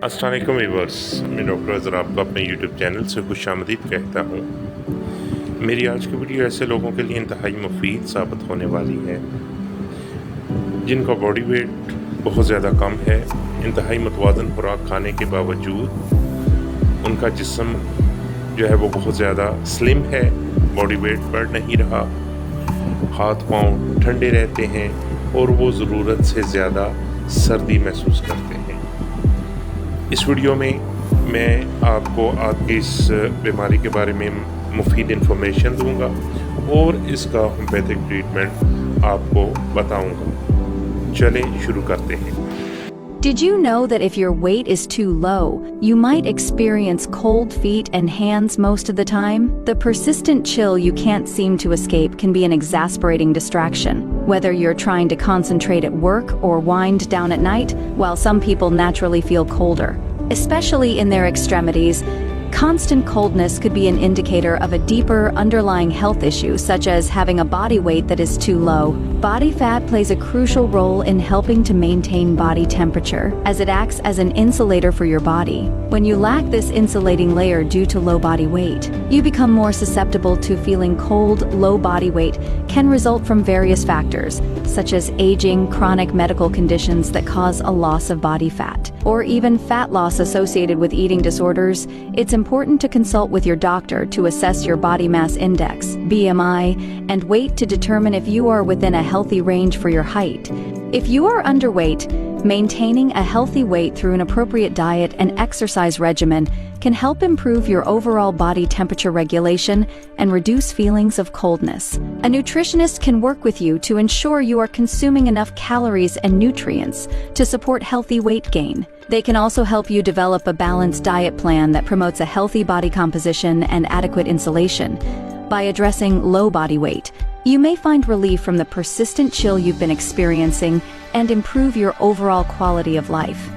अस्सलामुअलैकुम व्यूअर्स, मैं डॉक्टर अज़हर आपको अपने यूट्यूब चैनल से खुशामदीद कहता हूँ। मेरी आज की वीडियो ऐसे लोगों के लिए इंतहाई मुफीद साबित होने वाली है जिनका बॉडी वेट बहुत ज़्यादा कम है। इंतहाई मुतवाज़न खुराक खाने के बावजूद उनका जिस्म जो है वो बहुत ज़्यादा स्लिम है, बॉडी वेट बढ़ नहीं रहा, हाथ पाँव ठंडे रहते हैं और वो ज़रूरत से ज़्यादा सर्दी महसूस करते हैं। इस वीडियो में मैं आपको आपकी इस बीमारी के बारे में मुफीद इन्फॉर्मेशन दूंगा और इसका होम्योपैथिक ट्रीटमेंट आपको बताऊंगा। चलें शुरू करते हैं। Did you know that if your weight is too low, you might experience cold feet and hands most of the time? The persistent chill you can't seem to escape can be an exasperating distraction, whether you're trying to concentrate at work or wind down at night, while some people naturally feel colder. Especially in their extremities, constant coldness could be an indicator of a deeper underlying health issue, such as having a body weight that is too low. Body fat plays a crucial role in helping to maintain body temperature, as it acts as an insulator for your body. When you lack this insulating layer due to low body weight, you become more susceptible to feeling cold. Low body weight can result from various factors, such as aging, chronic medical conditions that cause a loss of body fat, or even fat loss associated with eating disorders. It's important to consult with your doctor to assess your body mass index, BMI, and weight to determine if you are within a healthy range for your height. If you are underweight, maintaining a healthy weight through an appropriate diet and exercise regimen can help improve your overall body temperature regulation and reduce feelings of coldness. A nutritionist can work with you to ensure you are consuming enough calories and nutrients to support healthy weight gain. They can also help you develop a balanced diet plan that promotes a healthy body composition and adequate insulation. By addressing low body weight, you may find relief from the persistent chill you've been experiencing and improve your overall quality of life.